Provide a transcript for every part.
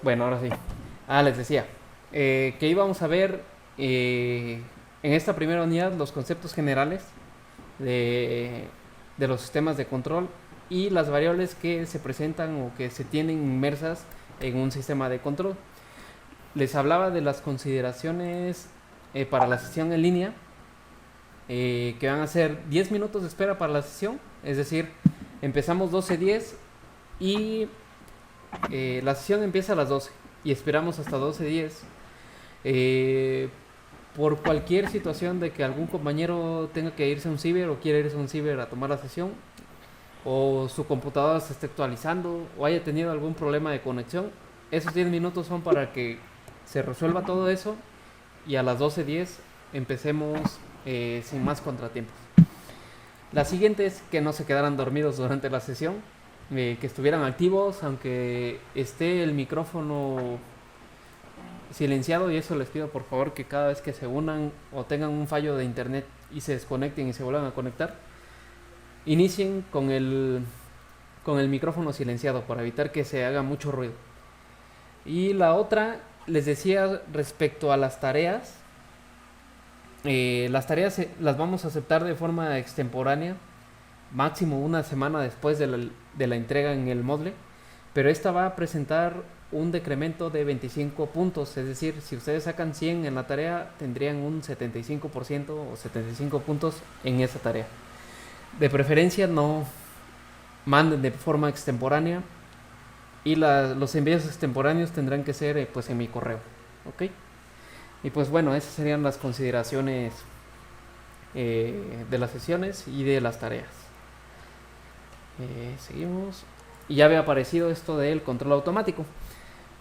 Bueno, ahora sí. Les decía que íbamos a ver en esta primera unidad los conceptos generales de, de los sistemas de control y las variables que se presentan o que se tienen inmersas en un sistema de control. Les hablaba de las consideraciones para la sesión en línea, que van a ser 10 minutos de espera para la sesión, es decir, empezamos 12:10 y la sesión empieza a las 12 y esperamos hasta 12:10. Eh, por cualquier situación de que algún compañero tenga que irse a un ciber o quiera irse a un ciber a tomar la sesión, o su computadora se esté actualizando o haya tenido algún problema de conexión, esos 10 minutos son para que se resuelva todo eso y a las 12:10 empecemos sin más contratiempos. La siguiente es que no se quedaran dormidos durante la sesión, que estuvieran activos aunque esté el micrófono silenciado, y eso les pido por favor que cada vez que se unan o tengan un fallo de internet y se desconecten y se vuelvan a conectar, inicien con el micrófono silenciado para evitar que se haga mucho ruido. Y la otra, les decía respecto a las tareas las vamos a aceptar de forma extemporánea, máximo una semana después de la entrega en el Moodle, pero esta va a presentar un decremento de 25 puntos, es decir, si ustedes sacan 100 en la tarea, tendrían un 75% o 75 puntos en esa tarea. De preferencia no manden de forma extemporánea y los envíos extemporáneos tendrán que ser pues en mi correo, ¿ok? Y pues bueno, esas serían las consideraciones de las sesiones y de las tareas. Seguimos. Y ya había aparecido esto del control automático.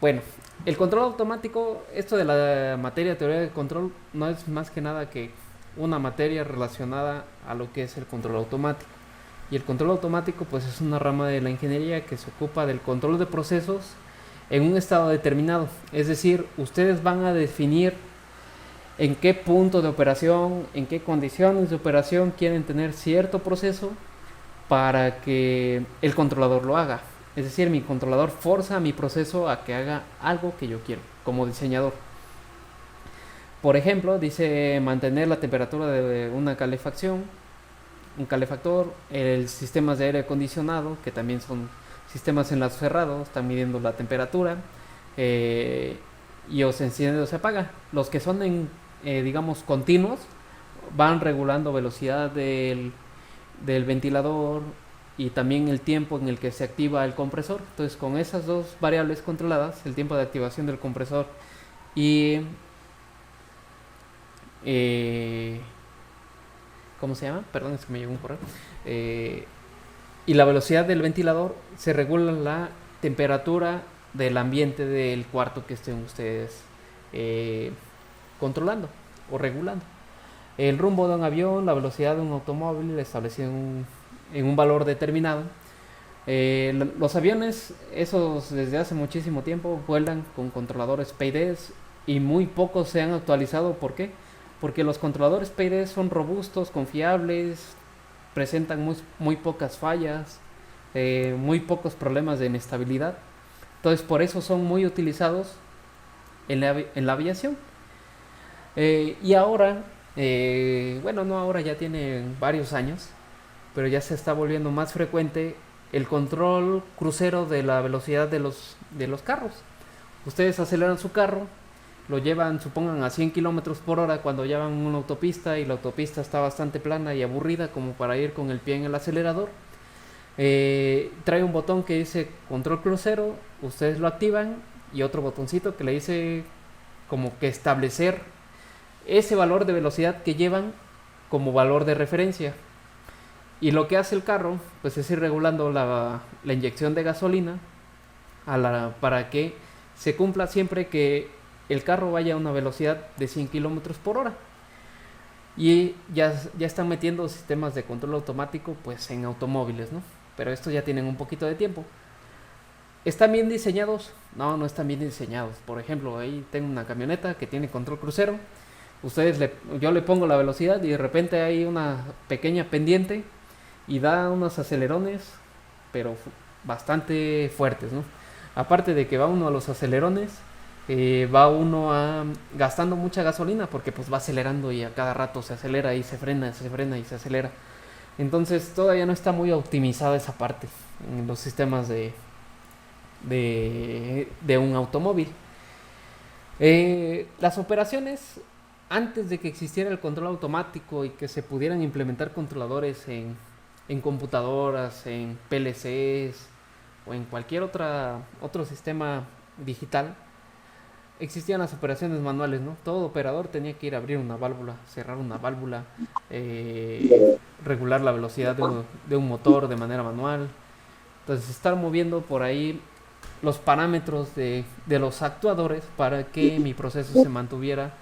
Bueno, el control automático, esto de la materia teoría de control, no es más que nada que una materia relacionada a lo que es el control automático. Y el control automático pues es una rama de la ingeniería que se ocupa del control de procesos en un estado determinado. Es decir, ustedes van a definir en qué punto de operación, en qué condiciones de operación quieren tener cierto proceso para que el controlador lo haga. Es decir, mi controlador forza a mi proceso a que haga algo que yo quiero como diseñador. Por ejemplo, dice mantener la temperatura de una calefacción, un calefactor, el sistemas de aire acondicionado, que también son sistemas enlazados cerrados, están midiendo la temperatura, eh, y o se enciende o se apaga. Los que son digamos, continuos, van regulando velocidad del ventilador y también el tiempo en el que se activa el compresor. Entonces, con esas dos variables controladas, el tiempo de activación del compresor y eh, ¿cómo se llama? Perdón, es que me llegó un correo. Eh, y la velocidad del ventilador, se regula la temperatura del ambiente del cuarto que estén ustedes eh, controlando o regulando. El rumbo de un avión, la velocidad de un automóvil establecido en un valor determinado. Los aviones, esos desde hace muchísimo tiempo, vuelan con controladores PIDs y muy pocos se han actualizado. ¿Por qué? Porque los controladores PID son robustos, confiables, presentan muy pocas fallas, muy pocos problemas de inestabilidad. Entonces por eso son muy utilizados en la aviación. Y ahora, bueno, no ahora, ya tiene varios años, pero ya se está volviendo más frecuente el control crucero de la velocidad de los carros. Ustedes aceleran su carro, lo llevan, supongan, a 100 kilómetros por hora cuando ya van en una autopista y la autopista está bastante plana y aburrida como para ir con el pie en el acelerador. Trae un botón que dice control crucero, ustedes lo activan, y otro botoncito que le dice como que establecer ese valor de velocidad que llevan como valor de referencia. Y lo que hace el carro pues es ir regulando la inyección de gasolina para que se cumpla siempre que el carro vaya a una velocidad de 100 kilómetros por hora. Y ya están metiendo sistemas de control automático pues en automóviles, ¿no? Pero estos ya tienen un poquito de tiempo. ¿Están bien diseñados? No, no están bien diseñados. Por ejemplo, ahí tengo una camioneta que tiene control crucero. Yo le pongo la velocidad y de repente hay una pequeña pendiente y da unos acelerones, pero bastante fuertes, ¿no? Aparte de que va uno a los acelerones, va uno gastando mucha gasolina porque pues va acelerando y a cada rato se acelera y se frena y se acelera. Entonces todavía no está muy optimizada esa parte en los sistemas de un automóvil. Las operaciones, antes de que existiera el control automático y que se pudieran implementar controladores en computadoras, en PLCs o en cualquier otro sistema digital, existían las operaciones manuales, ¿no? Todo operador tenía que ir a abrir una válvula, cerrar una válvula, regular la velocidad de un motor de manera manual. Entonces, estar moviendo por ahí los parámetros de los actuadores para que mi proceso se mantuviera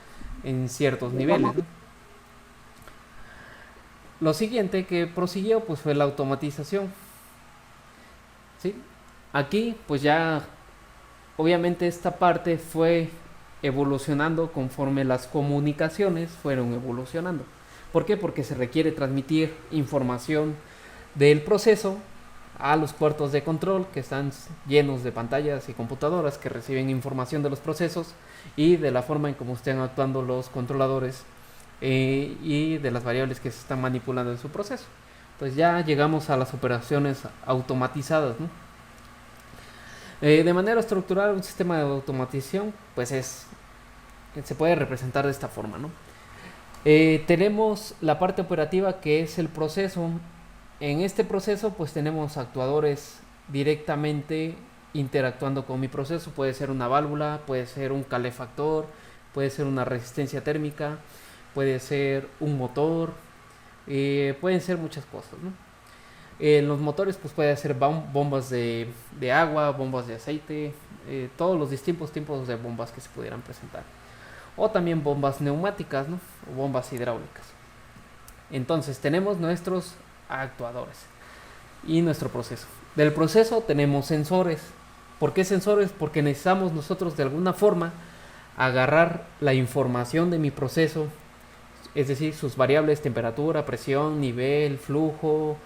en ciertos niveles, ¿no? Lo siguiente que prosiguió pues fue la automatización, ¿sí? Aquí pues ya obviamente esta parte fue evolucionando conforme las comunicaciones fueron evolucionando. ¿Por qué? Porque se requiere transmitir información del proceso a los puertos de control que están llenos de pantallas y computadoras que reciben información de los procesos y de la forma en cómo estén actuando los controladores, y de las variables que se están manipulando en su proceso. Entonces ya llegamos a las operaciones automatizadas, ¿no? De manera estructural, un sistema de automatización pues se puede representar de esta forma, ¿no? Tenemos la parte operativa, que es el proceso. En este proceso pues tenemos actuadores directamente interactuando con mi proceso. Puede ser una válvula, puede ser un calefactor, puede ser una resistencia térmica, puede ser un motor, pueden ser muchas cosas, ¿no? En los motores pues puede ser bombas de agua, bombas de aceite, todos los distintos tipos de bombas que se pudieran presentar. O también bombas neumáticas, ¿no? O bombas hidráulicas. Entonces tenemos nuestros actuadores y nuestro proceso. Del proceso tenemos sensores. ¿Por qué sensores? Porque necesitamos nosotros de alguna forma agarrar la información de mi proceso, es decir, sus variables: temperatura, presión, nivel, flujo,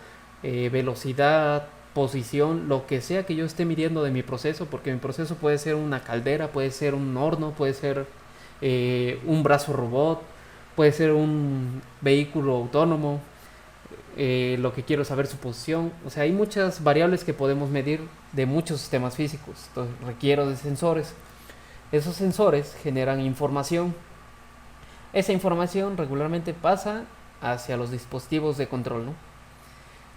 velocidad, posición, lo que sea que yo esté midiendo de mi proceso, porque mi proceso puede ser una caldera, puede ser un horno, puede ser un brazo robot, puede ser un vehículo autónomo, lo que quiero saber su posición. O sea, hay muchas variables que podemos medir de muchos sistemas físicos. Entonces requiero de sensores. Esos sensores generan información. Esa información regularmente pasa hacia los dispositivos de control, ¿no?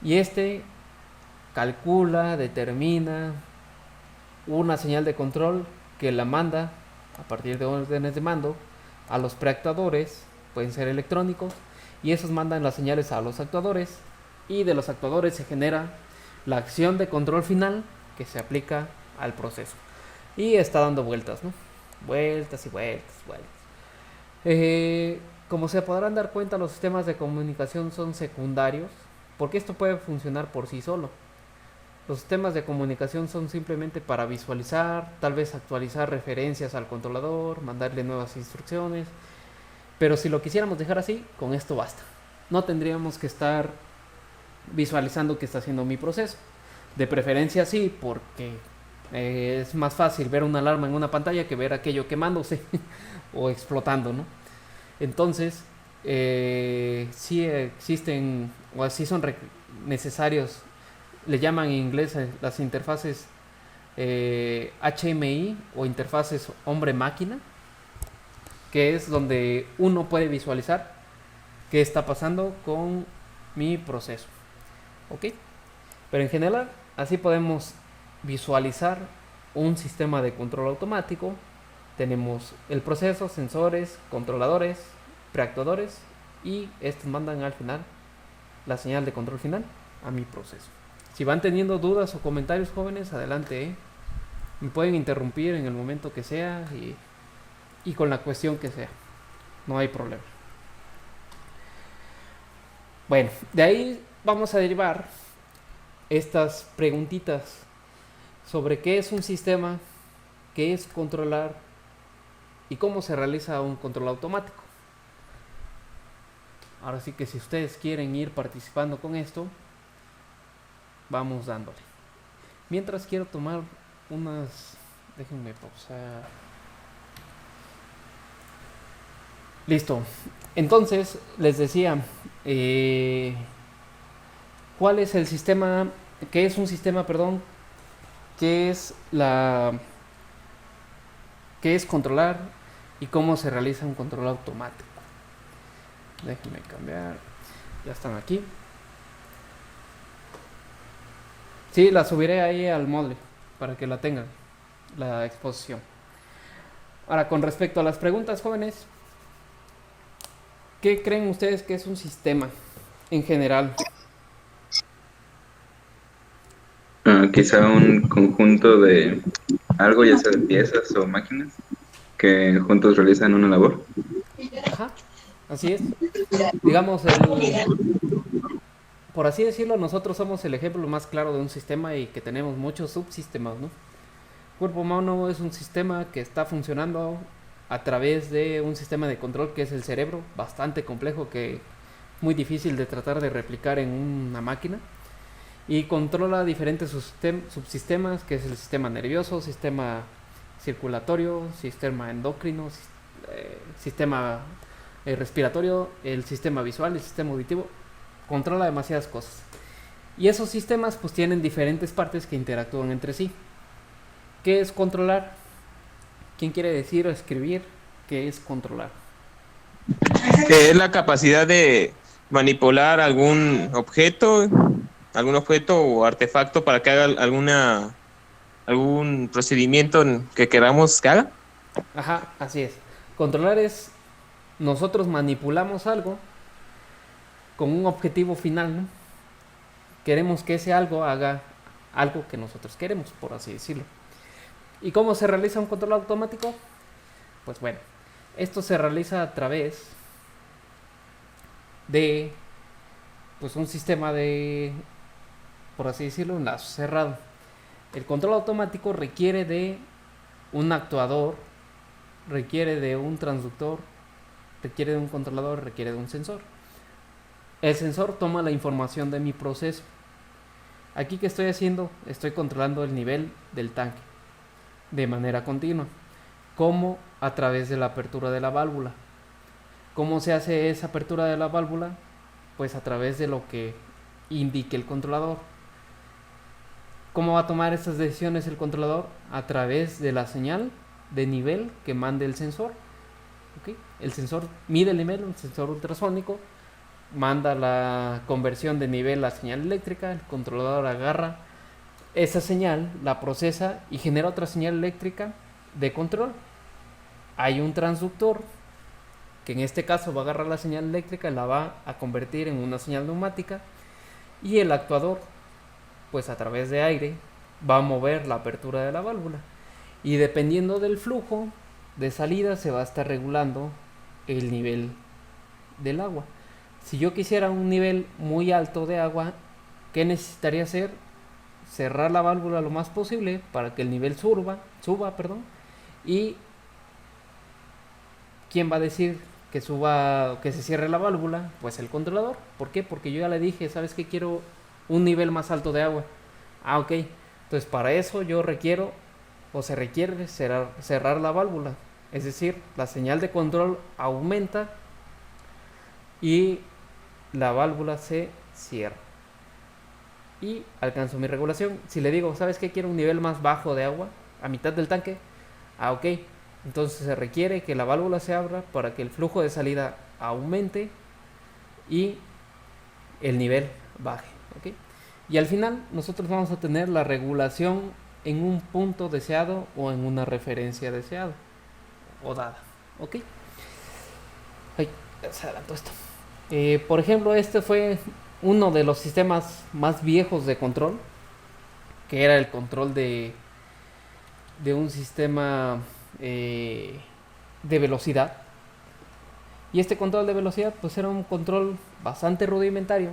Y este calcula, determina una señal de control que la manda a partir de órdenes de mando a los preactuadores, pueden ser electrónicos, y esos mandan las señales a los actuadores, y de los actuadores se genera la acción de control final que se aplica al proceso. Y está dando vueltas, ¿no? Vueltas y vueltas, vueltas. Como se podrán dar cuenta, los sistemas de comunicación son secundarios, porque esto puede funcionar por sí solo. Los sistemas de comunicación son simplemente para visualizar, tal vez actualizar referencias al controlador, mandarle nuevas instrucciones. Pero si lo quisiéramos dejar así, con esto basta. No tendríamos que estar visualizando qué está haciendo mi proceso. De preferencia sí, porque es más fácil ver una alarma en una pantalla que ver aquello quemándose o explotando, ¿no? Entonces, sí existen, o así son necesarios, le llaman en inglés las interfaces HMI o interfaces hombre-máquina, que es donde uno puede visualizar qué está pasando con mi proceso. ¿Ok? Pero en general, así podemos visualizar un sistema de control automático. Tenemos el proceso, sensores, controladores, preactuadores, y estos mandan al final la señal de control final a mi proceso. Si van teniendo dudas o comentarios, jóvenes, adelante, ¿eh? Me pueden interrumpir en el momento que sea y con la cuestión que sea. No hay problema. Bueno, de ahí vamos a derivar estas preguntitas sobre qué es un sistema, qué es controlar y cómo se realiza un control automático. Ahora sí que si ustedes quieren ir participando con esto, vamos dándole. Mientras quiero tomar unas... Déjenme pausar. Listo. Entonces, les decía, ¿cuál es el sistema? ¿Qué es un sistema, perdón? ¿Qué es qué es controlar y cómo se realiza un control automático? Déjenme cambiar. Ya están aquí. Sí, la subiré ahí al Moodle para que la tengan, la exposición. Ahora, con respecto a las preguntas, jóvenes, ¿qué creen ustedes que es un sistema en general? Quizá un conjunto de algo, ya sea de piezas o máquinas, que juntos realizan una labor. Ajá, así es. Digamos, por así decirlo, nosotros somos el ejemplo más claro de un sistema y que tenemos muchos subsistemas, ¿no? El cuerpo humano es un sistema que está funcionando a través de un sistema de control que es el cerebro, bastante complejo, que es muy difícil de tratar de replicar en una máquina. Y controla diferentes subsistemas, que es el sistema nervioso, sistema circulatorio, sistema endocrino, sistema respiratorio, el sistema visual, el sistema auditivo. Controla demasiadas cosas. Y esos sistemas pues tienen diferentes partes que interactúan entre sí. ¿Qué es controlar? ¿Quién quiere decir o escribir qué es controlar? Que es la capacidad de manipular algún objeto o artefacto para que haga algún procedimiento que queramos que haga. Ajá, así es. Controlar es nosotros manipulamos algo con un objetivo final, ¿no? Queremos que ese algo haga algo que nosotros queremos, por así decirlo. ¿Y cómo se realiza un control automático? Pues bueno, esto se realiza a través de pues un sistema de, por así decirlo, un lazo cerrado. El control automático requiere de un actuador, requiere de un transductor, requiere de un controlador, requiere de un sensor. El sensor toma la información de mi proceso. Aquí, ¿qué estoy haciendo? Estoy controlando el nivel del tanque de manera continua. ¿Cómo? A través de la apertura de la válvula. ¿Cómo se hace esa apertura de la válvula? Pues a través de lo que indique el controlador. ¿Cómo va a tomar estas decisiones el controlador? A través de la señal de nivel que mande el sensor. ¿Okay? El sensor mide el nivel, un sensor ultrasónico, manda la conversión de nivel a señal eléctrica, el controlador agarra esa señal, la procesa y genera otra señal eléctrica de control. Hay un transductor que en este caso va a agarrar la señal eléctrica y la va a convertir en una señal neumática, y el actuador pues a través de aire va a mover la apertura de la válvula, y dependiendo del flujo de salida se va a estar regulando el nivel del agua. Si yo quisiera un nivel muy alto de agua, ¿qué necesitaría hacer? Cerrar la válvula lo más posible para que el nivel suba, y ¿quién va a decir que suba, que se cierre la válvula? Pues el controlador. ¿Por qué? Porque yo ya le dije, ¿sabes qué? Quiero un nivel más alto de agua. Ah, ok. Entonces para eso yo requiero o se requiere cerrar la válvula. Es decir, la señal de control aumenta y la válvula se cierra. Y alcanzo mi regulación. Si le digo, ¿sabes qué? Quiero un nivel más bajo de agua, a mitad del tanque. Ah, ok. Entonces se requiere que la válvula se abra para que el flujo de salida aumente y el nivel baje. ¿Okay? Y al final nosotros vamos a tener la regulación en un punto deseado o en una referencia deseada o dada. ¿Ok? Ay, se adelantó esto. Por ejemplo, este fue uno de los sistemas más viejos de control, que era el control de un sistema de velocidad. Y este control de velocidad pues era un control bastante rudimentario,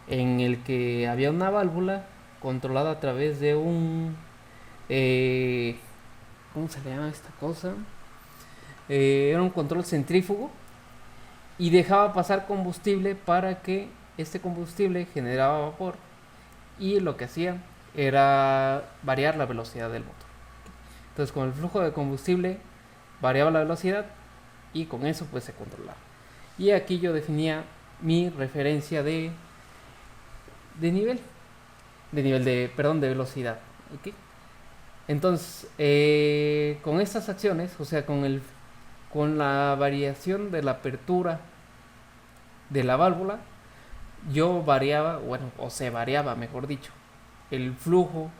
en el que había una válvula controlada a través de un ¿cómo se le llama esta cosa? Era un control centrífugo, y dejaba pasar combustible para que este combustible generaba vapor, y lo que hacía era variar la velocidad del motor. Entonces con el flujo de combustible variaba la velocidad y con eso pues se controlaba. Y aquí yo definía mi referencia de nivel, perdón, de velocidad. ¿Ok? Entonces, con estas acciones, o sea, con la variación de la apertura de la válvula, yo variaba, bueno, o se variaba, mejor dicho, el flujo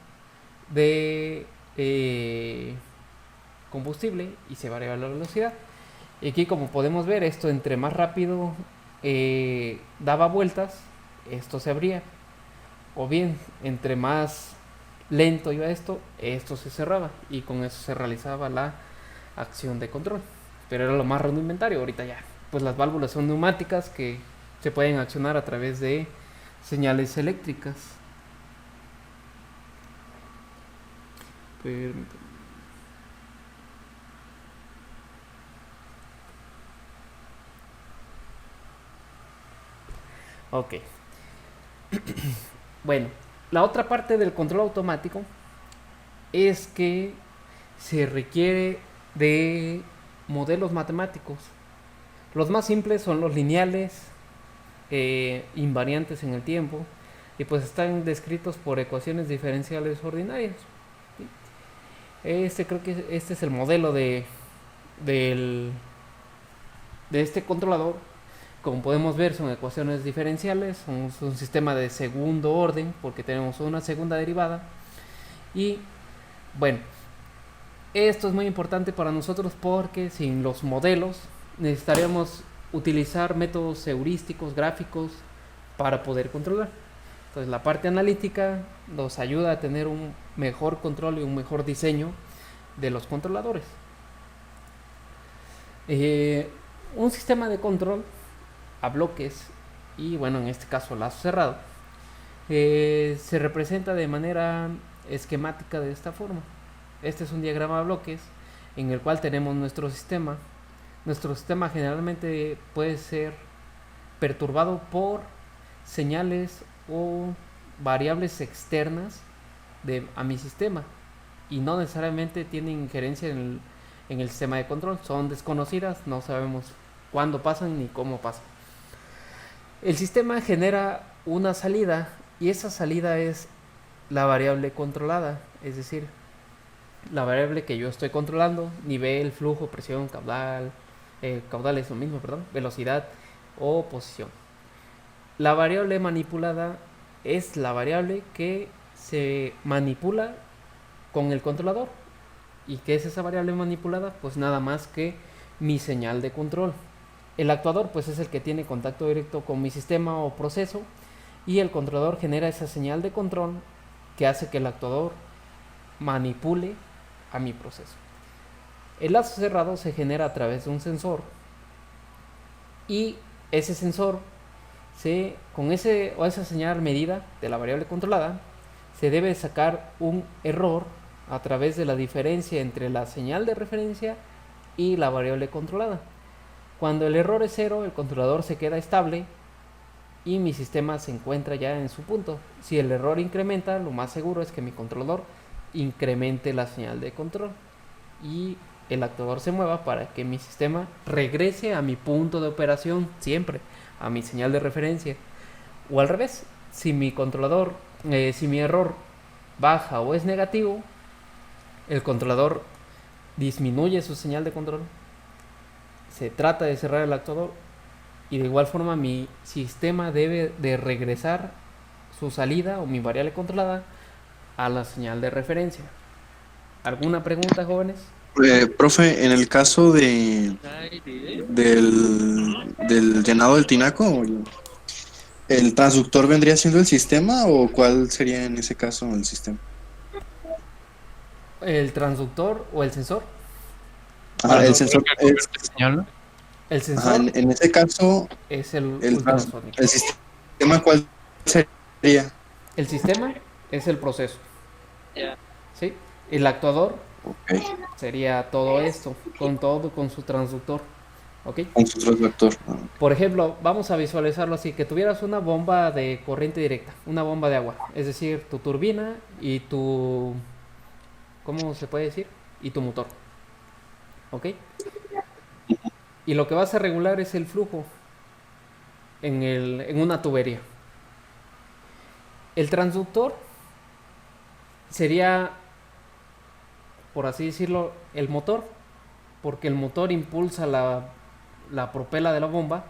de combustible y se variaba la velocidad. Y aquí, como podemos ver, esto entre más rápido daba vueltas, esto se abría. O bien, entre más lento iba esto se cerraba. Y con eso se realizaba la acción de control. Pero era lo más rudimentario. Ahorita ya, pues las válvulas son neumáticas que se pueden accionar a través de señales eléctricas. Permítanme. Ok. Bueno, la otra parte del control automático es que se requiere de modelos matemáticos. Los más simples son los lineales, invariantes en el tiempo, y pues están descritos por ecuaciones diferenciales ordinarias. Creo que este es el modelo de este controlador. Como podemos ver, son ecuaciones diferenciales, son un sistema de segundo orden porque tenemos una segunda derivada. Y bueno, esto es muy importante para nosotros porque sin los modelos necesitaríamos utilizar métodos heurísticos, gráficos para poder controlar. Entonces la parte analítica nos ayuda a tener un mejor control y un mejor diseño de los controladores. Un sistema de control a bloques, y bueno, en este caso lazo cerrado, se representa de manera esquemática de esta forma. Este es un diagrama de bloques en el cual tenemos nuestro sistema. Nuestro sistema generalmente puede ser perturbado por señales o variables externas a mi sistema, y no necesariamente tienen injerencia en el sistema de control. Son desconocidas, no sabemos cuándo pasan ni cómo pasan. El sistema genera una salida, y esa salida es la variable controlada, es decir, la variable que yo estoy controlando: nivel, flujo, presión, caudal es lo mismo, perdón, velocidad o posición. La variable manipulada es la variable que se manipula con el controlador. ¿Y qué es esa variable manipulada? Pues nada más que mi señal de control. El actuador pues es el que tiene contacto directo con mi sistema o proceso, y el controlador genera esa señal de control que hace que el actuador manipule a mi proceso. El lazo cerrado se genera a través de un sensor, y ese sensor con esa señal medida de la variable controlada se debe sacar un error a través de la diferencia entre la señal de referencia y la variable controlada. Cuando el error es 0, el controlador se queda estable y mi sistema se encuentra ya en su punto. Si el error incrementa, lo más seguro es que mi controlador incremente la señal de control y el actuador se mueva para que mi sistema regrese a mi punto de operación, siempre a mi señal de referencia. O al revés, si mi error baja o es negativo, el controlador disminuye su señal de control, se trata de cerrar el actuador, y de igual forma mi sistema debe de regresar su salida o mi variable controlada a la señal de referencia. ¿Alguna pregunta, jóvenes? Profe, en el caso del llenado del tinaco, ¿el transductor vendría siendo el sistema o cuál sería en ese caso el sistema? ¿El transductor o el sensor? El sensor El sensor en ese caso es el ultrasónico. ¿El sistema cuál sería? El sistema es el proceso. ¿Sí? El actuador sería todo esto, con su transductor. ¿Ok? Con su transductor. Por ejemplo, vamos a visualizarlo así: que tuvieras una bomba de corriente directa, una bomba de agua, es decir, tu turbina y tu... ¿cómo se puede decir? y tu motor. ¿Ok? Y lo que vas a regular es el flujo en una tubería. El transductor sería, por así decirlo, el motor, porque el motor impulsa la propela de la bomba,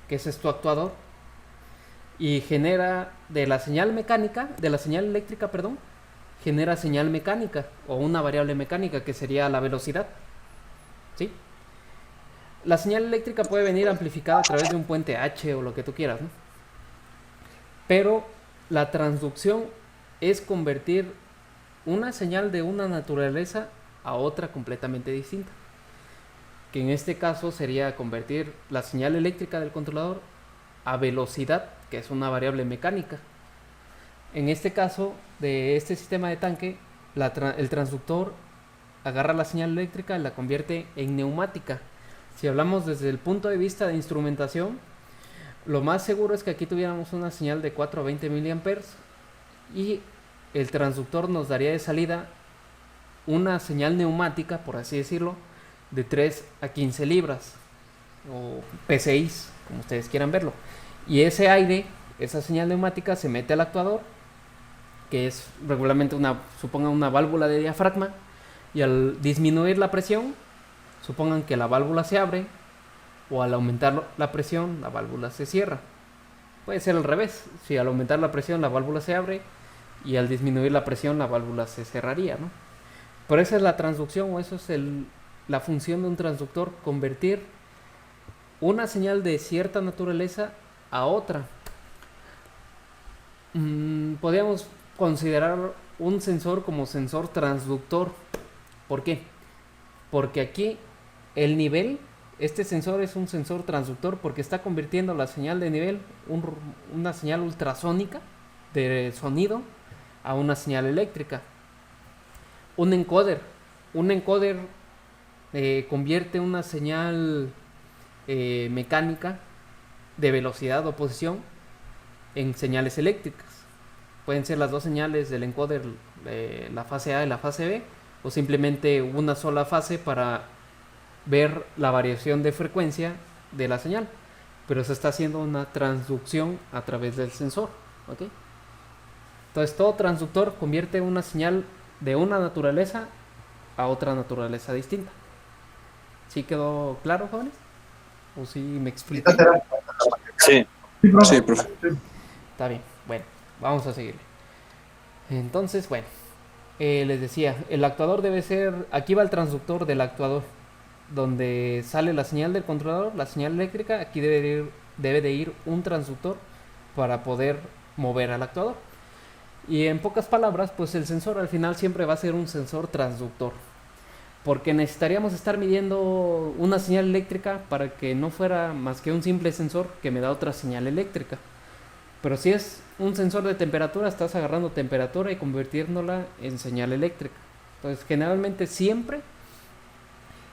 que ese es tu actuador, y genera de la señal eléctrica, perdón, genera señal mecánica o una variable mecánica que sería la velocidad. ¿Sí? La señal eléctrica puede venir amplificada a través de un puente H o lo que tú quieras, ¿no? Pero la transducción es convertir una señal de una naturaleza a otra completamente distinta, que en este caso sería convertir la señal eléctrica del controlador a velocidad, que es una variable mecánica. En este caso de este sistema de tanque, el transductor agarra la señal eléctrica y la convierte en neumática. Si hablamos desde el punto de vista de instrumentación, lo más seguro es que aquí tuviéramos una señal de 4 a 20 miliamperes y el transductor nos daría de salida una señal neumática, por así decirlo, de 3 a 15 libras o PSIs, como ustedes quieran verlo. Y ese aire, esa señal neumática, se mete al actuador, que es regularmente supongan una válvula de diafragma, y al disminuir la presión, supongan que la válvula se abre, o al aumentar la presión, la válvula se cierra. Puede ser al revés, si al aumentar la presión la válvula se abre y al disminuir la presión la válvula se cerraría, ¿no? Pero esa es la transducción, o eso es la función de un transductor, convertir una señal de cierta naturaleza a otra. Podríamos considerar un sensor como sensor transductor. ¿Por qué? Porque aquí el nivel, este sensor es un sensor transductor porque está convirtiendo la señal de nivel, una señal ultrasónica de sonido, a una señal eléctrica. Un encoder convierte una señal mecánica de velocidad o posición en señales eléctricas. Pueden ser las dos señales del encoder, la fase A y la fase B, o simplemente una sola fase para ver la variación de frecuencia de la señal, pero se está haciendo una transducción a través del sensor. ¿Ok? Entonces todo transductor convierte una señal de una naturaleza a otra naturaleza distinta. ¿Sí quedó claro, jóvenes? ¿O sí me explico? Sí, sí, profe. Está bien, bueno, vamos a seguirle. Entonces, bueno, les decía, el actuador debe ser, aquí va el transductor del actuador, donde sale la señal del controlador, la señal eléctrica, aquí debe de ir un transductor para poder mover al actuador. Y en pocas palabras, pues el sensor al final siempre va a ser un sensor transductor, porque necesitaríamos estar midiendo una señal eléctrica para que no fuera más que un simple sensor que me da otra señal eléctrica. Pero si es un sensor de temperatura, estás agarrando temperatura y convirtiéndola en señal eléctrica. Entonces, generalmente siempre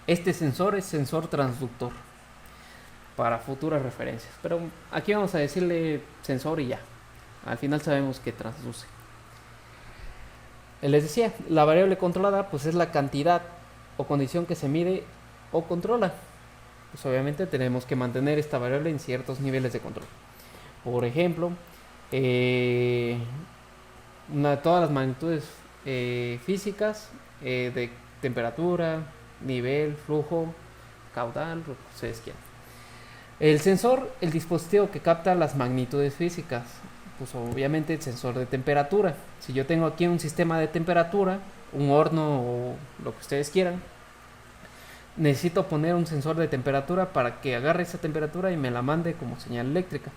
este sensor es sensor transductor para futuras referencias. Pero aquí vamos a decirle sensor y ya. Al final sabemos que transduce. Les decía, la variable controlada pues es la cantidad o condición que se mide o controla. Pues obviamente tenemos que mantener esta variable en ciertos niveles de control. Por ejemplo, todas las magnitudes físicas de temperatura, nivel, flujo, caudal, lo que ustedes quieran. El sensor, el dispositivo que capta las magnitudes físicas, pues obviamente el sensor de temperatura. Si yo tengo aquí un sistema de temperatura, un horno o lo que ustedes quieran, necesito poner un sensor de temperatura para que agarre esa temperatura y me la mande como señal eléctrica.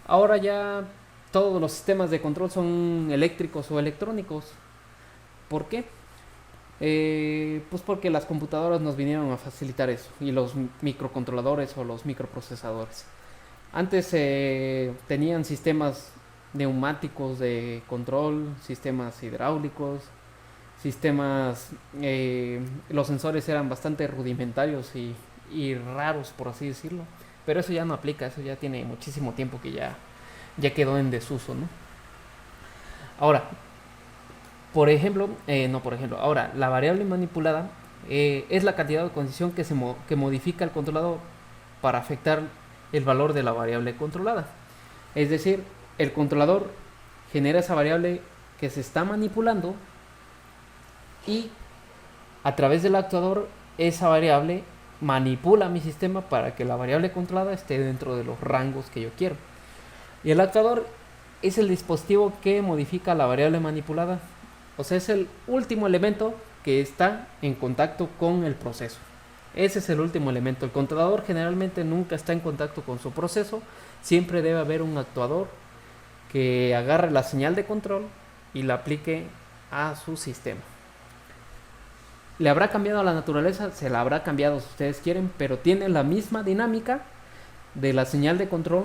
Ahora ya todos los sistemas de control son eléctricos o electrónicos. ¿Por qué? Pues porque las computadoras nos vinieron a facilitar eso, y los microcontroladores o los microprocesadores. Antes tenían sistemas neumáticos de control, sistemas hidráulicos, los sensores eran bastante rudimentarios y raros, por así decirlo. Pero eso ya no aplica, eso ya tiene muchísimo tiempo que ya quedó en desuso, ¿no? Ahora, Por ejemplo, ahora, la variable manipulada es la cantidad de condición que modifica el controlador para afectar el valor de la variable controlada. Es decir, el controlador genera esa variable que se está manipulando y a través del actuador esa variable manipula mi sistema para que la variable controlada esté dentro de los rangos que yo quiero. Y el actuador es el dispositivo que modifica la variable manipulada. O sea, es el último elemento que está en contacto con el proceso. Ese es el último elemento. El controlador generalmente nunca está en contacto con su proceso. Siempre debe haber un actuador que agarre la señal de control y la aplique a su sistema. ¿Le habrá cambiado la naturaleza? Se la habrá cambiado si ustedes quieren, pero tiene la misma dinámica de la señal de control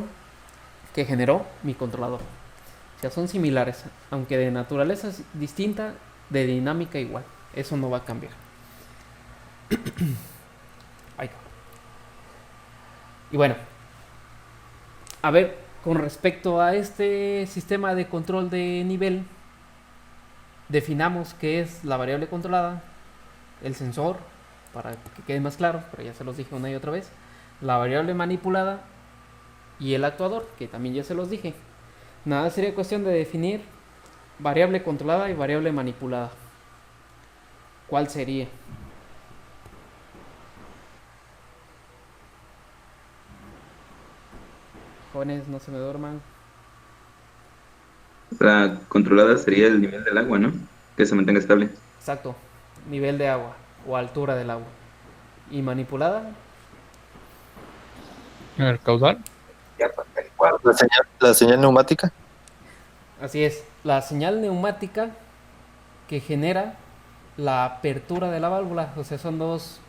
que generó mi controlador. O sea, son similares, aunque de naturaleza distinta, de dinámica igual. Eso no va a cambiar. Ay. Y bueno, a ver, con respecto a este sistema de control de nivel, definamos qué es la variable controlada, el sensor, para que quede más claro, pero ya se los dije una y otra vez, la variable manipulada y el actuador, que también ya se los dije. Nada, sería cuestión de definir variable controlada y variable manipulada. ¿Cuál sería? Jóvenes, no se me duerman. La controlada sería el nivel del agua, ¿no? Que se mantenga estable. Exacto, nivel de agua o altura del agua. ¿Y manipulada? ¿El caudal? La señal neumática. Así es, la señal neumática que genera la apertura de la válvula. O sea, son dos,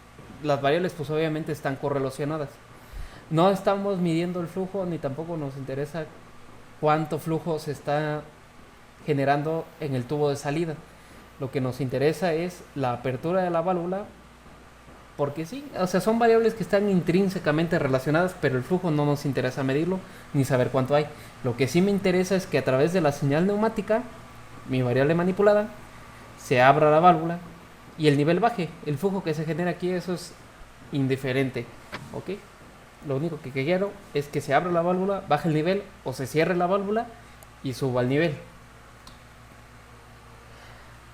las variables pues obviamente están correlacionadas. No estamos midiendo el flujo ni tampoco nos interesa cuánto flujo se está generando en el tubo de salida. Lo que nos interesa es la apertura de la válvula, porque sí, o sea, son variables que están intrínsecamente relacionadas, pero el flujo no nos interesa medirlo ni saber cuánto hay. Lo que sí me interesa es que a través de la señal neumática, mi variable manipulada, se abra la válvula y el nivel baje. El flujo que se genera aquí, eso es indiferente, ¿ok? Lo único que quiero es que se abra la válvula, baje el nivel o se cierre la válvula y suba el nivel.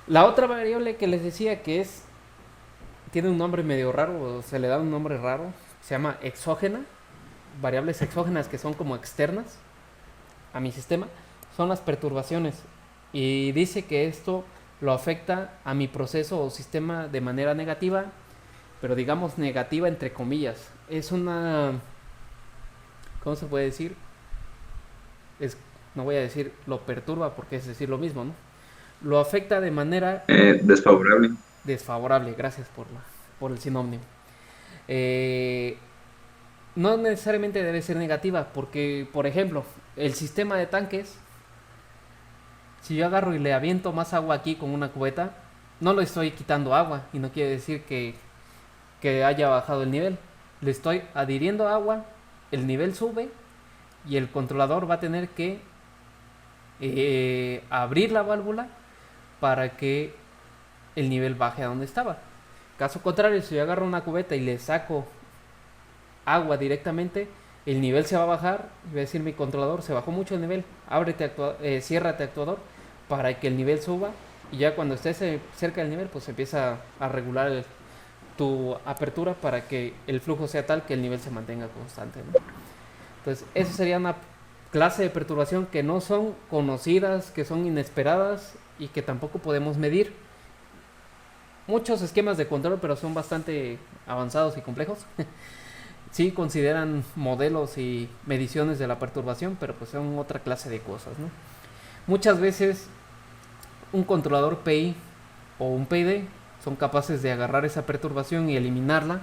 La otra variable que les decía que tiene un nombre medio raro, o se le da un nombre raro, se llama exógena. Variables exógenas que son como externas a mi sistema son las perturbaciones, y dice que esto lo afecta a mi proceso o sistema de manera negativa, pero digamos negativa entre comillas. Es una, ¿cómo se puede decir? No voy a decir lo perturba porque es decir lo mismo, ¿no? Lo afecta de manera Desfavorable. desfavorable. Gracias por el sinónimo. No necesariamente debe ser negativa, porque, por ejemplo, el sistema de tanques, si yo agarro y le aviento más agua aquí con una cubeta, no le estoy quitando agua y no quiere decir que haya bajado el nivel. Le estoy adhiriendo agua, el nivel sube y el controlador va a tener que abrir la válvula para que el nivel baje a donde estaba. Caso contrario, si yo agarro una cubeta y le saco agua directamente, el nivel se va a bajar y va a decir mi controlador, se bajó mucho el nivel, ciérrate actuador para que el nivel suba, y ya cuando estés cerca del nivel pues empieza a regular tu apertura para que el flujo sea tal que el nivel se mantenga constante, ¿no? Entonces eso sería una clase de perturbación que no son conocidas, que son inesperadas y que tampoco podemos medir. Muchos esquemas de control, pero son bastante avanzados y complejos. Sí consideran modelos y mediciones de la perturbación, pero pues son otra clase de cosas, ¿no? Muchas veces un controlador PI o un PID son capaces de agarrar esa perturbación y eliminarla,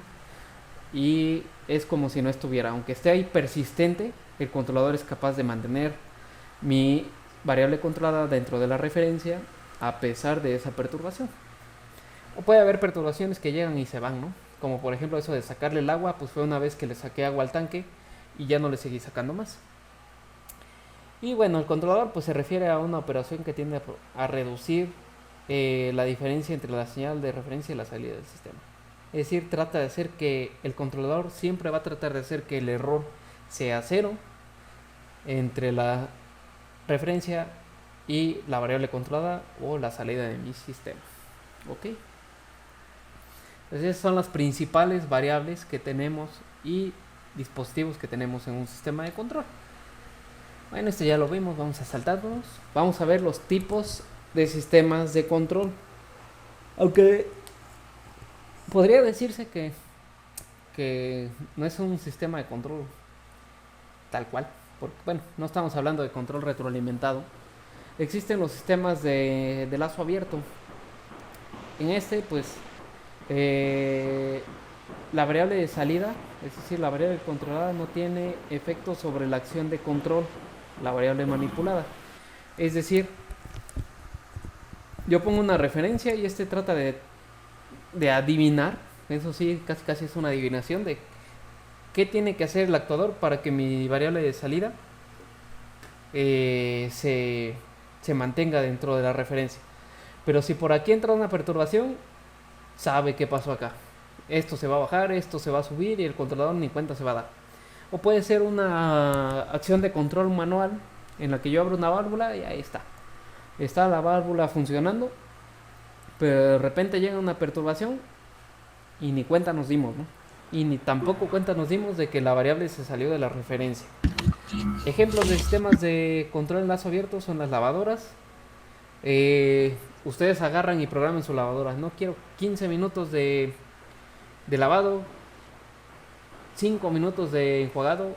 y es como si no estuviera. Aunque esté ahí persistente, el controlador es capaz de mantener mi variable controlada dentro de la referencia a pesar de esa perturbación. O puede haber perturbaciones que llegan y se van, ¿no? Como por ejemplo eso de sacarle el agua, pues fue una vez que le saqué agua al tanque y ya no le seguí sacando más. Y bueno, el controlador pues se refiere a una operación que tiende a reducir la diferencia entre la señal de referencia y la salida del sistema. Es decir, trata de hacer que el controlador siempre va a tratar de hacer que el error sea cero entre la referencia y la variable controlada o la salida de mi sistema. ¿Ok? Entonces esas son las principales variables que tenemos y dispositivos que tenemos en un sistema de control. Bueno, este ya lo vimos, vamos a saltarnos. Vamos a ver los tipos de sistemas de control. Aunque podría decirse que no es un sistema de control tal cual, porque bueno, no estamos hablando de control retroalimentado. Existen los sistemas de lazo abierto. En este, pues, la variable de salida, es decir, la variable controlada no tiene efecto sobre la acción de control, la variable manipulada. Es decir, yo pongo una referencia y este trata de adivinar, eso sí, casi casi es una adivinación de qué tiene que hacer el actuador para que mi variable de salida se mantenga dentro de la referencia. Pero si por aquí entra una perturbación, sabe qué pasó acá. Esto se va a bajar, esto se va a subir y el controlador ni cuenta se va a dar. O puede ser una acción de control manual en la que yo abro una válvula y ahí está. Está la válvula funcionando, pero de repente llega una perturbación y ni cuenta nos dimos, ¿no? Y ni tampoco cuenta nos dimos de que la variable se salió de la referencia. Ejemplos de sistemas de control en lazo abierto son las lavadoras. Ustedes agarran y programen su lavadora. No quiero 15 minutos de lavado, 5 minutos de enjuagado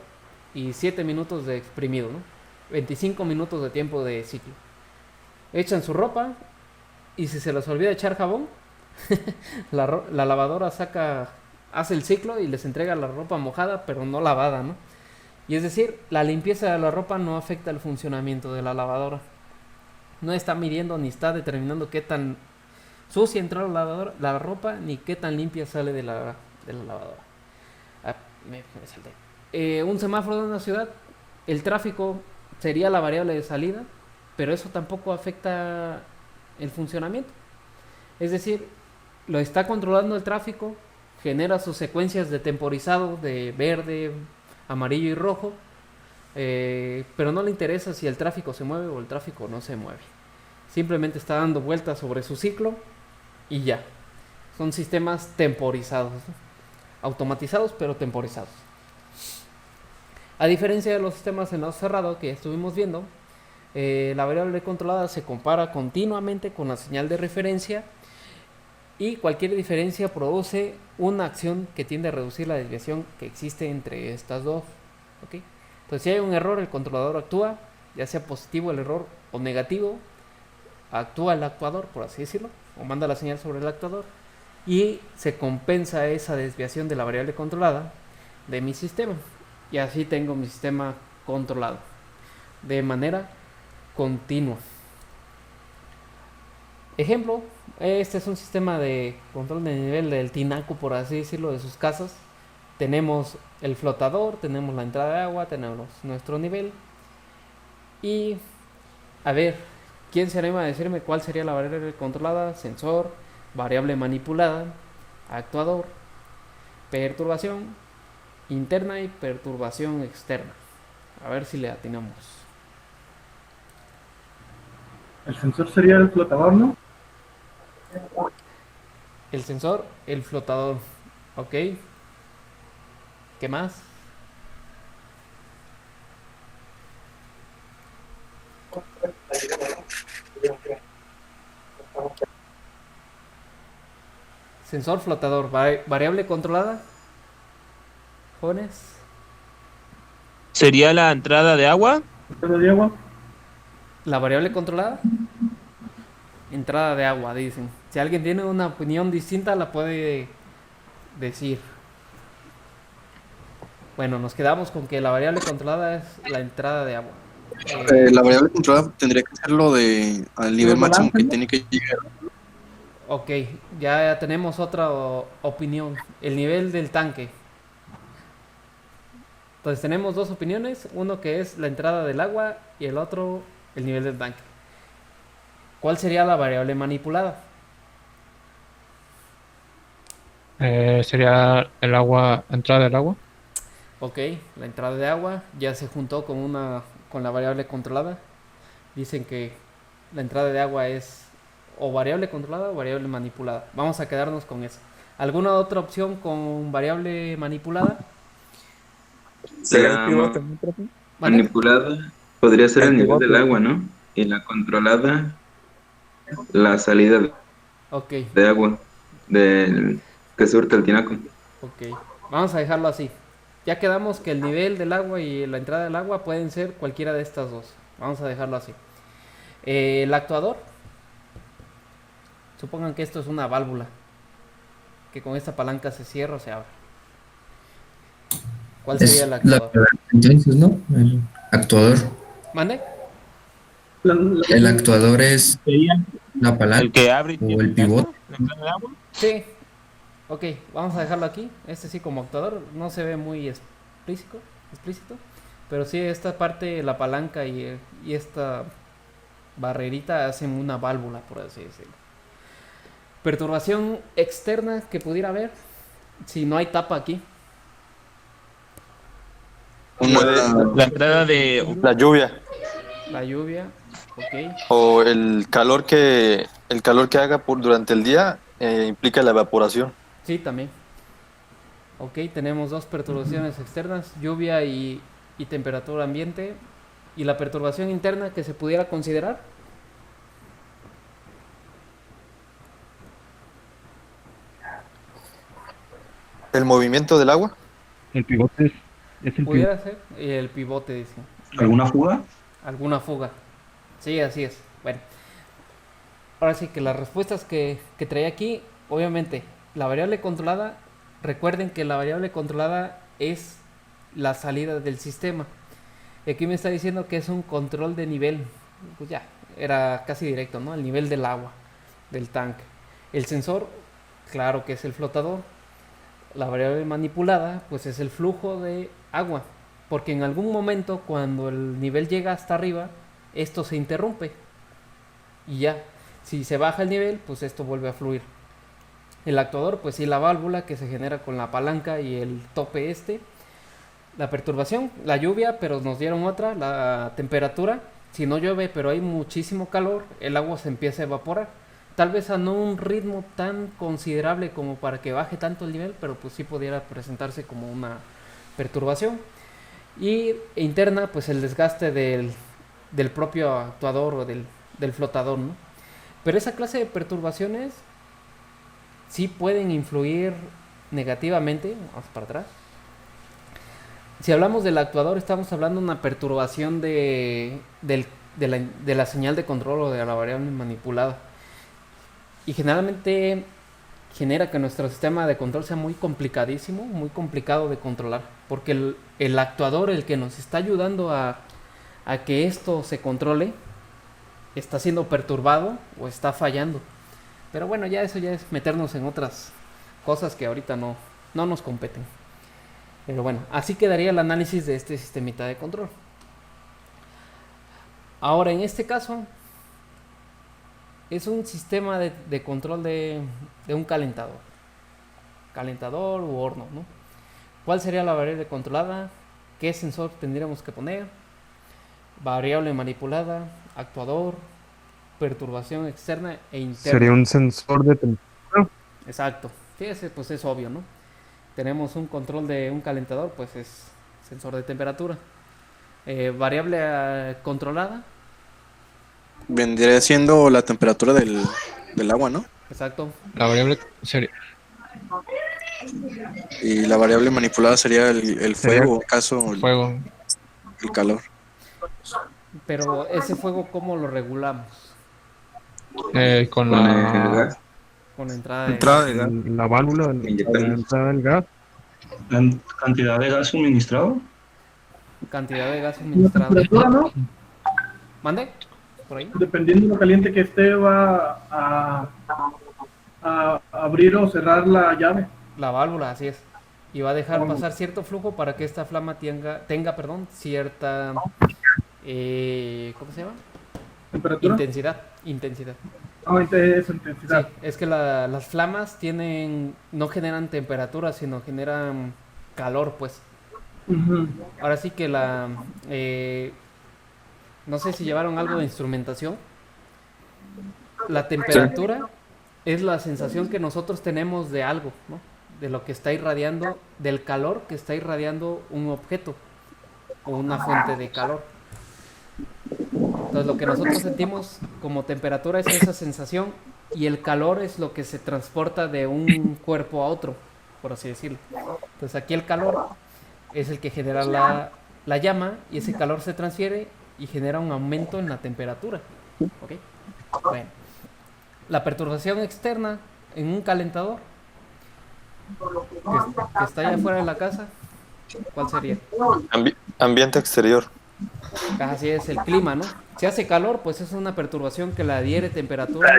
y 7 minutos de exprimido, ¿no? 25 minutos de tiempo de ciclo. Echan su ropa y si se les olvida echar jabón, la lavadora hace el ciclo y les entrega la ropa mojada pero no lavada, ¿no? Y es decir, la limpieza de la ropa no afecta el funcionamiento de la lavadora. No está midiendo ni está determinando qué tan sucia entró la ropa ni qué tan limpia sale de la lavadora. Me salté. Un semáforo de una ciudad, el tráfico sería la variable de salida, pero eso tampoco afecta el funcionamiento. Es decir, lo está controlando el tráfico, genera sus secuencias de temporizado de verde, amarillo y rojo, pero no le interesa si el tráfico se mueve o el tráfico no se mueve. Simplemente está dando vueltas sobre su ciclo y ya. Son sistemas temporizados, ¿no? Automatizados pero temporizados. A diferencia de los sistemas en lazo cerrado que ya estuvimos viendo, la variable controlada se compara continuamente con la señal de referencia y cualquier diferencia produce una acción que tiende a reducir la desviación que existe entre estas dos. ¿Okay? Entonces, si hay un error, el controlador actúa, ya sea positivo el error o negativo, actúa el actuador, por así decirlo, o manda la señal sobre el actuador y se compensa esa desviación de la variable controlada de mi sistema. Y así tengo mi sistema controlado de manera continua. Ejemplo, este es un sistema de control de nivel del tinaco, por así decirlo, de sus casas. Tenemos el flotador, tenemos la entrada de agua, tenemos nuestro nivel. Y a ver, ¿quién se anima a decirme cuál sería la variable controlada? Sensor, variable manipulada, actuador, perturbación interna y perturbación externa. A ver si le atinamos. El sensor sería el flotador, ¿no? El sensor, el flotador. Ok. ¿Qué más? Sensor, flotador, variable controlada. Jóvenes. ¿Sería la entrada de agua? ¿Entrada de agua? La variable controlada. Entrada de agua, dicen. Si alguien tiene una opinión distinta, la puede decir. Bueno, nos quedamos con que la variable controlada es la entrada de agua. La variable controlada tendría que ser lo de al nivel máximo que tiene que llegar. Ok, ya tenemos otra opinión. El nivel del tanque. Entonces tenemos dos opiniones. Uno que es la entrada del agua y el otro el nivel del tanque. ¿Cuál sería la variable manipulada? Sería el agua, entrada del agua. Ok, la entrada de agua ya se juntó con la variable controlada. Dicen que la entrada de agua es o variable controlada o variable manipulada. Vamos a quedarnos con eso. ¿Alguna otra opción con variable manipulada? ¿Será el La pivote, no, profe? ¿Vale? manipulada podría ser El el nivel pivote. del agua, ¿no? Y la controlada, la salida Ok, de agua del que surte el tinaco. ok. Vamos a dejarlo así. Ya quedamos que el nivel del agua y la entrada del agua pueden ser cualquiera de estas dos. Vamos a dejarlo así. El actuador. Supongan que esto es una válvula. Que con esta palanca se cierra o se abre. ¿Cuál sería Es el la actuador? entonces, ¿no? El actuador. ¿Mande? El actuador es ¿Sería la palanca el que abre y o cierra el el pivote. tanque, la entrada de agua? Sí. Ok, vamos a dejarlo aquí. Este sí como actuador. No se ve muy explícito. Pero sí, esta parte, la palanca y esta barrerita hacen una válvula, por así decirlo. Perturbación externa que pudiera haber si no hay tapa aquí. La entrada de... La lluvia La lluvia, ok. o el calor que haga durante el día implica la evaporación. Sí, también. Ok, tenemos dos perturbaciones externas, lluvia y temperatura ambiente. ¿Y la perturbación interna que se pudiera considerar? El movimiento del agua. El pivote es el Pudiera ser el pivote, dice. ¿Alguna fuga? Alguna fuga. Sí, así es. Bueno, ahora sí que las respuestas que traía aquí, obviamente, la variable controlada, recuerden que la variable controlada es la salida del sistema. Y aquí me está diciendo que es un control de nivel. Pues ya, era casi directo, ¿no? El nivel del agua, del tanque. El sensor, claro que es el flotador. La variable manipulada, pues es el flujo de agua. Porque en algún momento, cuando el nivel llega hasta arriba, esto se interrumpe. Y ya, si se baja el nivel, pues esto vuelve a fluir. El actuador, pues sí, la válvula que se genera con la palanca y el tope este. La perturbación, la lluvia, pero nos dieron otra, la temperatura. Si no llueve, pero hay muchísimo calor, el agua se empieza a evaporar. Tal vez a no un ritmo tan considerable como para que baje tanto el nivel, pero pues sí pudiera presentarse como una perturbación. Y interna, pues el desgaste del propio actuador o del flotador, ¿no? Pero esa clase de perturbaciones sí pueden influir negativamente. Vamos para atrás. Si hablamos del actuador, estamos hablando de una perturbación de la señal de control o de la variable manipulada. Y generalmente genera que nuestro sistema de control sea muy complicadísimo, muy complicado de controlar. Porque el actuador, el que nos está ayudando a que esto se controle, está siendo perturbado o está fallando. Pero bueno, ya eso ya es meternos en otras cosas que ahorita no nos competen. Pero bueno, así quedaría el análisis de este sistemita de control. Ahora, en este caso, es un sistema de control de un calentador. Calentador u horno, ¿no? ¿Cuál sería la variable controlada? ¿Qué sensor tendríamos que poner? Variable manipulada, actuador, perturbación externa e interna. Sería un sensor de temperatura. Exacto. Fíjese, pues es obvio, ¿no? Tenemos un control de un calentador, pues es sensor de temperatura. Variable controlada, Vendría siendo la temperatura del agua, ¿no? exacto. La variable sería, Y la variable manipulada sería el fuego, acaso fuego. el calor. Pero ese fuego, ¿cómo lo regulamos? Con Con el la... gas. Con la entrada de Entrada de gas. La válvula, Inyectamos. la entrada del gas. ¿La cantidad de gas suministrado? cantidad de gas La suministrado. temperatura, ¿no? ¿Mande? ¿Por ahí? Dependiendo de lo caliente que esté, va a abrir o cerrar la llave. La válvula, así es. Y va a dejar pasar cierto flujo para que esta flama tenga cierta... ¿cómo se llama? ¿Temperatura? Intensidad. Intensidad. No, es Sí, intensidad. es que las flamas no generan temperatura, sino generan calor, pues. Ujú. Ahora sí que no sé si llevaron algo de instrumentación. La temperatura es la sensación que nosotros tenemos de algo, ¿no? De lo que está irradiando, del calor que está irradiando un objeto o una fuente de calor. Entonces lo que nosotros sentimos como temperatura es esa sensación y el calor es lo que se transporta de un cuerpo a otro, por así decirlo. Entonces aquí el calor es el que genera la llama y ese calor se transfiere y genera un aumento en la temperatura. ¿Ok? Bueno, la perturbación externa en un calentador que está allá afuera de la casa, ¿cuál sería? Ambiente exterior. Así es, el clima, ¿no? Si hace calor, pues es una perturbación que le adhiere temperatura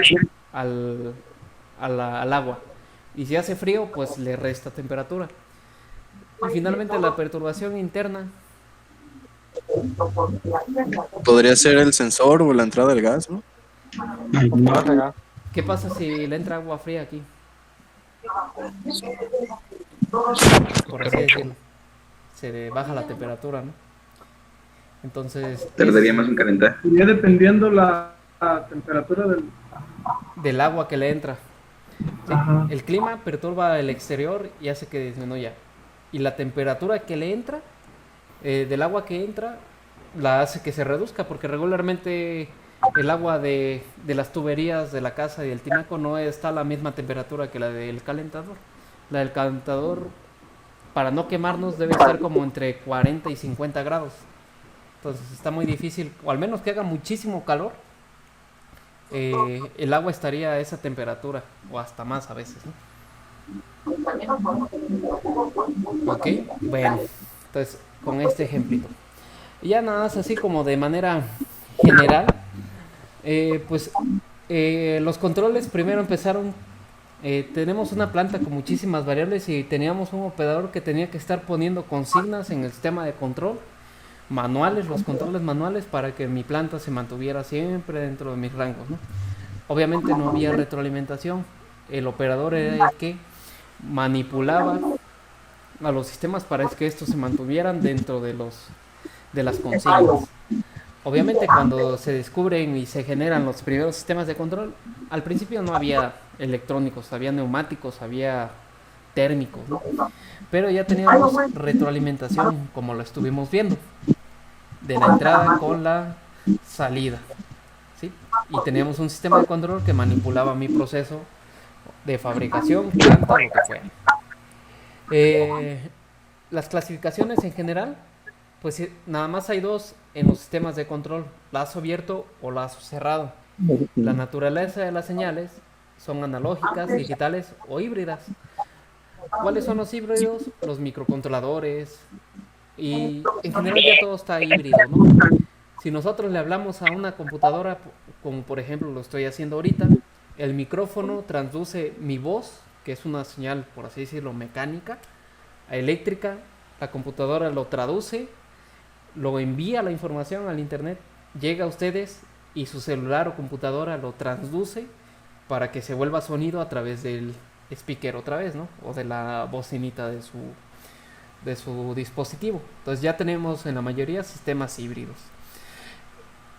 al agua. Y si hace frío, pues le resta temperatura. Y finalmente la perturbación interna. Podría ser el sensor o la entrada del gas, ¿no? ¿Qué pasa si le entra agua fría aquí? Por así decirlo. Se le baja la temperatura, ¿no? Entonces, Tardaría más en calentar. Iría dependiendo la temperatura del agua que le entra. ¿Sí? Ajá. El clima perturba el exterior y hace que disminuya. Y la temperatura que le entra, del agua que entra, la hace que se reduzca, porque regularmente el agua de las tuberías de la casa y del tinaco no está a la misma temperatura que la del calentador. La del calentador, para no quemarnos, debe estar como entre 40 y 50 grados. Entonces está muy difícil, o al menos que haga muchísimo calor, el agua estaría a esa temperatura, o hasta más a veces, ¿no? Ok, bueno, entonces con este ejemplito. Y ya nada más así como de manera general, los controles primero empezaron, tenemos una planta con muchísimas variables y teníamos un operador que tenía que estar poniendo consignas en el sistema de control, manuales, los controles manuales, para que mi planta se mantuviera siempre dentro de mis rangos, ¿no? Obviamente no había retroalimentación, el operador era el que manipulaba a los sistemas para que estos se mantuvieran dentro de las consignas. Obviamente cuando se descubren y se generan los primeros sistemas de control, al principio no había electrónicos, había neumáticos, había térmicos, ¿no? Pero ya teníamos retroalimentación, como lo estuvimos viendo, de la entrada con la salida, ¿sí? Y teníamos un sistema de control que manipulaba mi proceso de fabricación, planta, lo que fuera. Las clasificaciones en general, pues nada más hay dos en los sistemas de control: lazo abierto o lazo cerrado. La naturaleza de las señales son analógicas, digitales o híbridas. ¿Cuáles son los híbridos? Los microcontroladores. Y en general ya todo está híbrido, ¿no? Si nosotros le hablamos a una computadora, como por ejemplo lo estoy haciendo ahorita, el micrófono transduce mi voz, que es una señal, por así decirlo, mecánica, a eléctrica. La computadora lo traduce, lo envía la información al internet, llega a ustedes y su celular o computadora lo transduce para que se vuelva sonido a través del speaker otra vez, ¿no? O de la bocinita de su dispositivo. Entonces ya tenemos en la mayoría sistemas híbridos.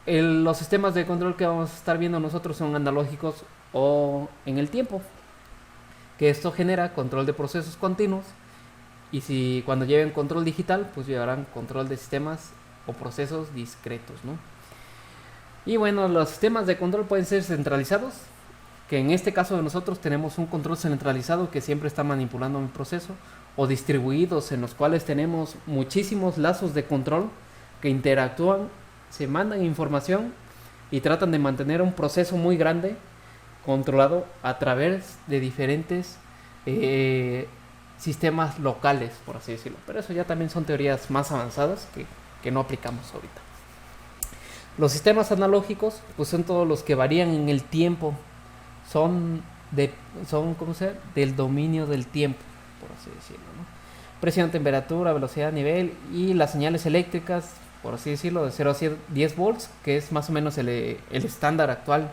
Los sistemas de control que vamos a estar viendo nosotros son analógicos o en el tiempo, que esto genera control de procesos continuos. Y si cuando lleven control digital, pues llevarán control de sistemas o procesos discretos, ¿no? Y bueno, los sistemas de control pueden ser centralizados, que en este caso de nosotros tenemos un control centralizado que siempre está manipulando mi proceso, o distribuidos, en los cuales tenemos muchísimos lazos de control que interactúan, se mandan información y tratan de mantener un proceso muy grande controlado a través de diferentes sistemas locales, por así decirlo. Pero eso ya también son teorías más avanzadas que no aplicamos ahorita. Los sistemas analógicos, pues son todos los que varían en el tiempo, son ¿cómo se llama? Del dominio del tiempo, por así decirlo, ¿no? Presión, temperatura, velocidad, nivel, y las señales eléctricas, por así decirlo, de 0 a 10 volts, que es más o menos el estándar actual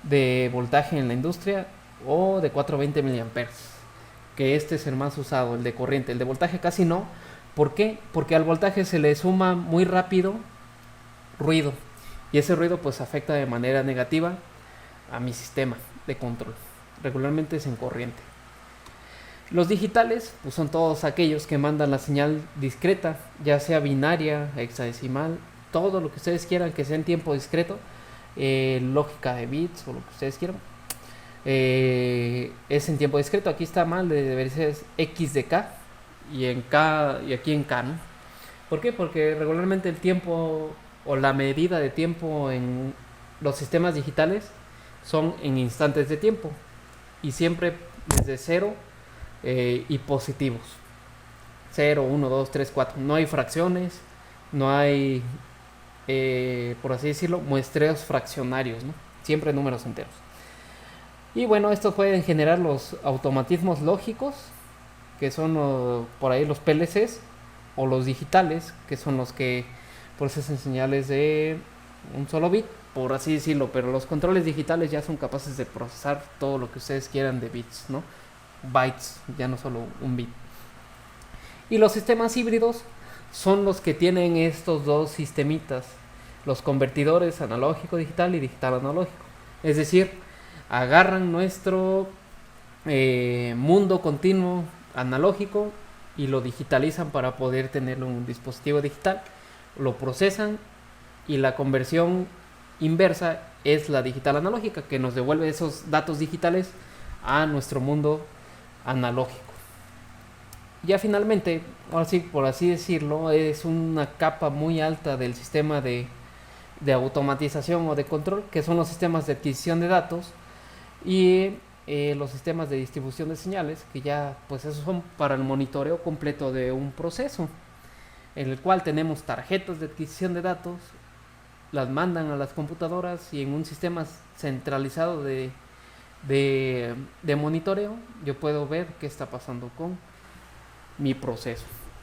de voltaje en la industria o de 420 miliamperes, que este es el más usado, el de corriente. El de voltaje casi no. ¿Por qué? Porque al voltaje se le suma muy rápido ruido, y ese ruido pues afecta de manera negativa a mi sistema de control. Regularmente es en corriente. Los digitales pues son todos aquellos que mandan la señal discreta, ya sea binaria, hexadecimal, todo lo que ustedes quieran que sea en tiempo discreto, lógica de bits o lo que ustedes quieran, es en tiempo discreto. Aquí está mal, debería ser X de K, y en K, y aquí en K, ¿no? ¿Por qué? Porque regularmente el tiempo o la medida de tiempo en los sistemas digitales son en instantes de tiempo, y siempre desde 0 y positivos. 0, 1, 2, 3, 4. No hay fracciones, no hay, por así decirlo, muestreos fraccionarios, ¿no? Siempre números enteros. Y bueno, estos pueden generar los automatismos lógicos, que son por ahí los PLCs, o los digitales, que son los que procesan señales de un solo bit, por así decirlo. Pero los controles digitales ya son capaces de procesar todo lo que ustedes quieran de bits, ¿no? Bytes, ya no solo un bit. Y los sistemas híbridos son los que tienen estos dos sistemitas, los convertidores analógico digital y digital analógico. Es decir, agarran nuestro mundo continuo analógico y lo digitalizan para poder tener un dispositivo digital, lo procesan, y la conversión inversa es la digital analógica, que nos devuelve esos datos digitales a nuestro mundo analógico. Ya finalmente, ahora sí, por así decirlo, es una capa muy alta del sistema de automatización o de control, que son los sistemas de adquisición de datos y los sistemas de distribución de señales, que ya pues esos son para el monitoreo completo de un proceso, en el cual tenemos tarjetas de adquisición de datos, las mandan a las computadoras, y en un sistema centralizado de monitoreo yo puedo ver qué está pasando con mi proceso.